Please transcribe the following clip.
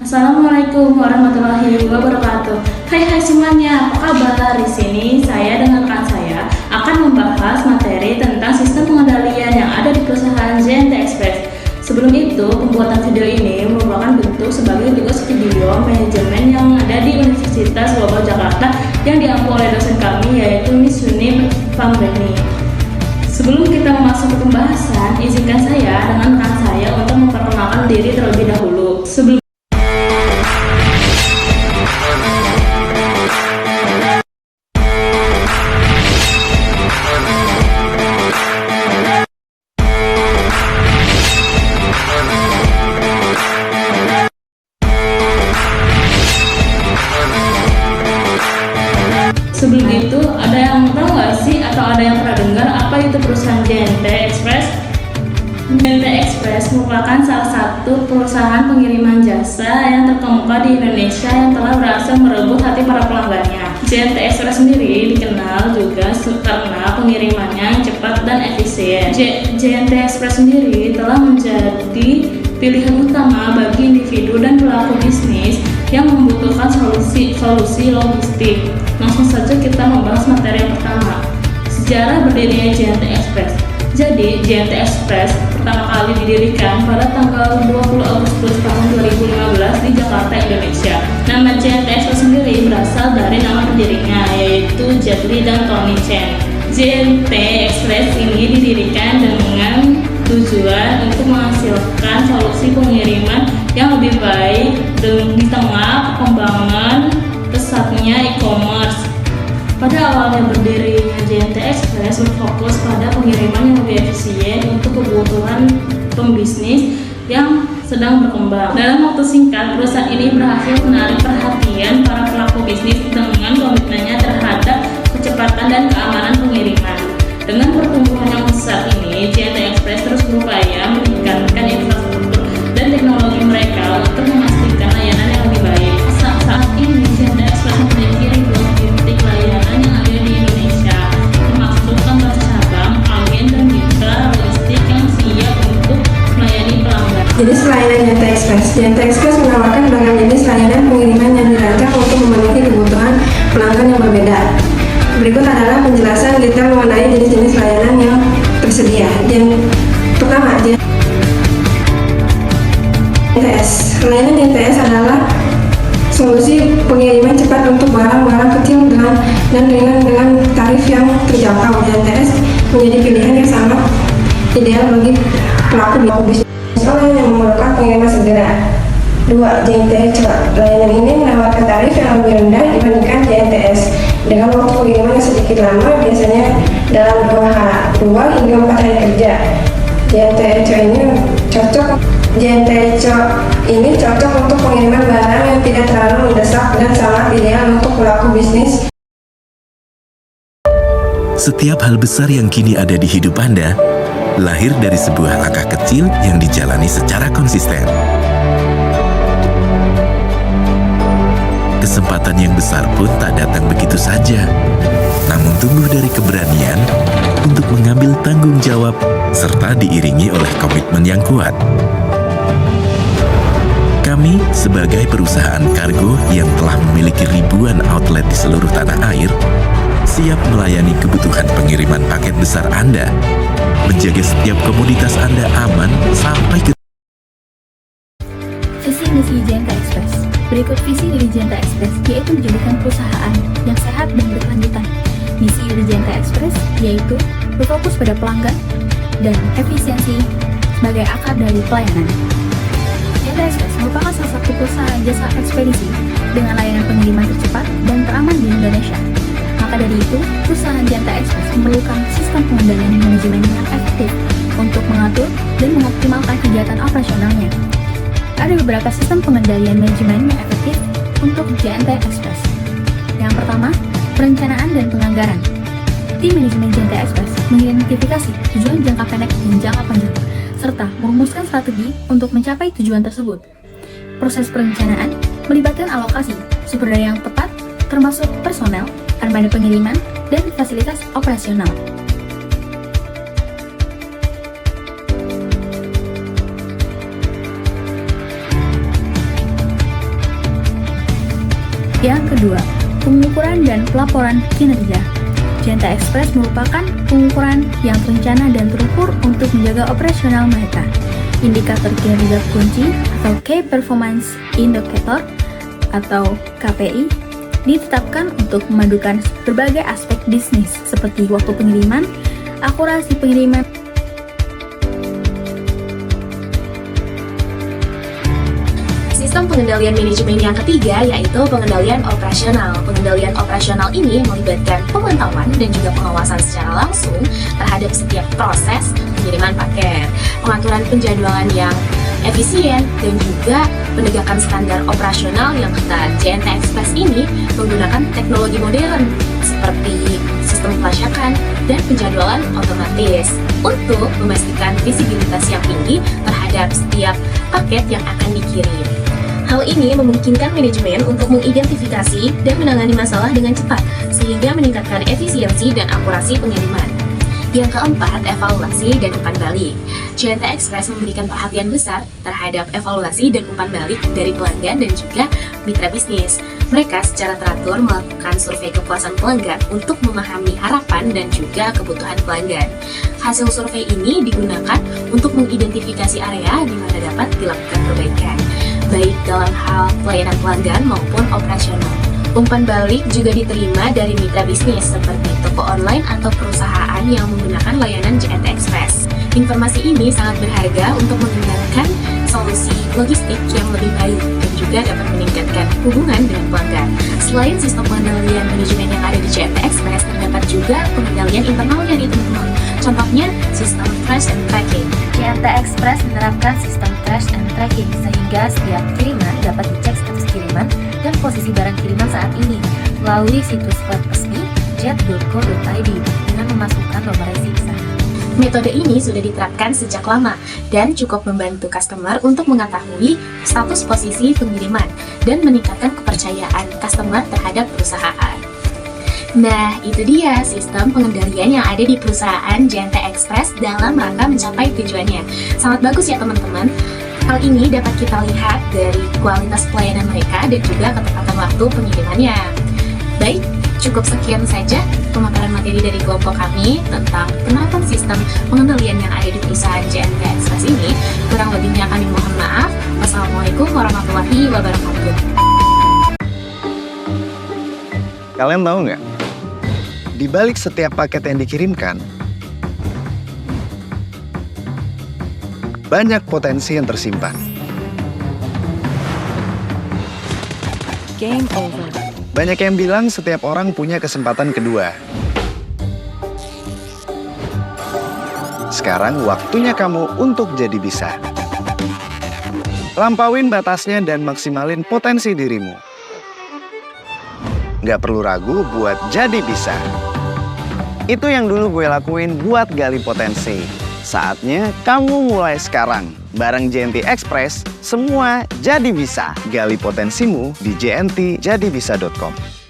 Assalamualaikum warahmatullahi wabarakatuh. Hai semuanya, apa kabar? Di sini saya dengan rekan saya akan membahas materi tentang sistem pengendalian yang ada di perusahaan JNT Express. Sebelum itu, pembuatan video ini merupakan bentuk sebagai tugas video manajemen yang ada di Universitas Global Jakarta yang diampu oleh dosen kami yaitu Miss Yuni Pambreni. Sebelum kita masuk ke pembahasan, izinkan saya dengan rekan saya untuk memperkenalkan diri terlebih dahulu. Sebelum itu, ada yang tahu nggak sih atau ada yang pernah dengar apa itu perusahaan JNT Express? JNT Express merupakan salah satu perusahaan pengiriman jasa yang terkemuka di Indonesia yang telah berhasil merebut hati para pelanggannya. JNT Express sendiri dikenal juga karena pengirimannya yang cepat dan efisien. JNT Express sendiri telah menjadi pilihan utama bagi individu dan pelaku bisnis yang membutuhkan solusi logistik. Langsung saja kita membahas materi yang pertama, sejarah berdirinya JNT Express. Jadi, JNT Express pertama kali didirikan pada tanggal 20 Agustus tahun 2015 di Jakarta, Indonesia. Nama JNT Express sendiri berasal dari nama pendirinya, yaitu Jet Li dan Tony Chen. JNT Express ini didirikan dengan tujuan untuk menghasilkan solusi pengiriman yang lebih baik di tengah perkembangan pesatnya e-commerce. Pada awalnya berdirinya JNT Express berfokus pada pengiriman yang lebih efisien untuk kebutuhan pembisnis yang sedang berkembang. Dalam waktu singkat, perusahaan ini berhasil menarik perhatian para pelaku bisnis dengan komitmennya terhadap kecepatan dan keamanan pengiriman. Dengan pertumbuhan yang besar ini, JNT Express terus berupaya meningkatkan infrastruktur dan teknologi mereka untuk memastikan layanan yang lebih baik. Saat ini, JNT Express memiliki ribuan titik layanan yang ada di Indonesia, termasuk kantor cabang, agen, dan mitra logistik yang siap untuk melayani pelanggan. Jenis layanan JNT Express. JNT Express menawarkan beragam jenis layanan pengiriman yang dirancang untuk memenuhi kebutuhan pelanggan yang berbeda. Berikut adalah penjelasan detail mengenai jenis-jenis layanan yang tersedia. Pertama, JNTS. Layanan JNTS adalah solusi pengiriman cepat untuk barang-barang kecil dan ringan dengan tarif yang terjangkau. JNTS menjadi pilihan yang sangat ideal bagi pelaku bisnis yang memerlukan pengiriman segera. 2. JNTC. Layanan ini menawarkan tarif yang lebih rendah dibandingkan JNTS dengan waktu pengiriman yang sedikit lama, biasanya dalam 2 hingga 4 hari kerja. JNTC ini cocok untuk pengiriman barang yang tidak terlalu mendesak dan sangat ideal untuk pelaku bisnis. Setiap hal besar yang kini ada di hidup Anda lahir dari sebuah langkah kecil yang dijalani secara konsisten. Kesempatan yang besar pun tak datang begitu saja, namun tumbuh dari keberanian untuk mengambil tanggung jawab serta diiringi oleh komitmen yang kuat. Kami sebagai perusahaan kargo yang telah memiliki ribuan outlet di seluruh tanah air, siap melayani kebutuhan pengiriman paket besar Anda, menjaga setiap komoditas Anda aman sampai ke visi misi JNT Express. Berikut visi dari JNT Express, yaitu menjadikan perusahaan yang sehat dan berkelanjutan. Misi dari JNT Express yaitu berfokus pada pelanggan dan efisiensi sebagai akar dari pelayanan. JNT Express merupakan salah satu perusahaan jasa ekspedisi dengan layanan pengiriman tercepat dan teraman di Indonesia. Maka dari itu, perusahaan JNT Express memerlukan sistem pengendalian manajemen yang efektif untuk mengatur dan mengoptimalkan kegiatan operasionalnya. Ada beberapa sistem pengendalian manajemen yang efektif untuk JNT Express. Yang pertama, perencanaan dan penganggaran. Tim manajemen JNT Express mengidentifikasi tujuan jangka pendek dan jangka panjang, serta merumuskan strategi untuk mencapai tujuan tersebut. Proses perencanaan melibatkan alokasi sumber daya yang tepat, termasuk personel, armada pengiriman, dan fasilitas operasional. Yang kedua, pengukuran dan pelaporan kinerja. JNT Express merupakan pengukuran yang terencana dan terukur untuk menjaga operasional mereka. Indikator kinerja kunci atau Key Performance Indicator atau KPI ditetapkan untuk memadukan berbagai aspek bisnis seperti waktu pengiriman, akurasi pengiriman, Sistem pengendalian manajemen yang ketiga yaitu pengendalian operasional. Pengendalian operasional ini melibatkan pemantauan dan juga pengawasan secara langsung terhadap setiap proses pengiriman paket, pengaturan penjadwalan yang efisien, dan juga penegakan standar operasional yang ketat. JNT Express ini menggunakan teknologi modern seperti sistem pelacakan dan penjadwalan otomatis untuk memastikan visibilitas yang tinggi terhadap setiap paket yang akan dikirim. Hal ini memungkinkan manajemen untuk mengidentifikasi dan menangani masalah dengan cepat, sehingga meningkatkan efisiensi dan akurasi pengiriman. Yang keempat, evaluasi dan umpan balik. JNT Express memberikan perhatian besar terhadap evaluasi dan umpan balik dari pelanggan dan juga mitra bisnis. Mereka secara teratur melakukan survei kepuasan pelanggan untuk memahami harapan dan juga kebutuhan pelanggan. Hasil survei ini digunakan untuk mengidentifikasi area di mana dapat dilakukan perbaikan, baik dalam hal pelayanan pelanggan maupun operasional. Umpan balik juga diterima dari mitra bisnis seperti toko online atau perusahaan yang menggunakan layanan JNT Express. Informasi ini sangat berharga untuk mengembangkan solusi logistik yang lebih baik dan juga dapat meningkatkan hubungan dengan pelanggan. Selain sistem pengendalian manajemen yang ada di JNT Express, terdapat juga pengendalian internalnya nih teman-teman. Contohnya sistem trace and tracking. JNT Express menerapkan sistem trace and tracking sehingga setiap kiriman dapat dicek status kiriman dan posisi barang kiriman saat ini melalui situs web resmi jet.co.id dengan memasukkan nomor resiksa. Metode ini sudah diterapkan sejak lama dan cukup membantu customer untuk mengetahui status posisi pengiriman dan meningkatkan kepercayaan customer terhadap perusahaan. Nah, itu dia sistem pengendalian yang ada di perusahaan JNT Express dalam rangka mencapai tujuannya. Sangat bagus ya teman-teman. Hal ini dapat kita lihat dari kualitas pelayanan mereka dan juga ketepatan waktu pengirimannya. Baik, cukup sekian saja pemaparan materi dari kelompok kami tentang penerapan sistem pengendalian yang ada di perusahaan JNT Express ini. Kurang lebihnya kami mohon maaf. Wassalamualaikum warahmatullahi wabarakatuh. Kalian tahu nggak? Di balik setiap paket yang dikirimkan, banyak potensi yang tersimpan. Game over. Banyak yang bilang setiap orang punya kesempatan kedua. Sekarang waktunya kamu untuk jadi bisa. Lampauin batasnya dan maksimalin potensi dirimu. Nggak perlu ragu buat jadi bisa. Itu yang dulu gue lakuin buat gali potensi. Saatnya kamu mulai sekarang. Bareng JNT Express, semua jadi bisa. Gali potensimu di jntjadibisa.com.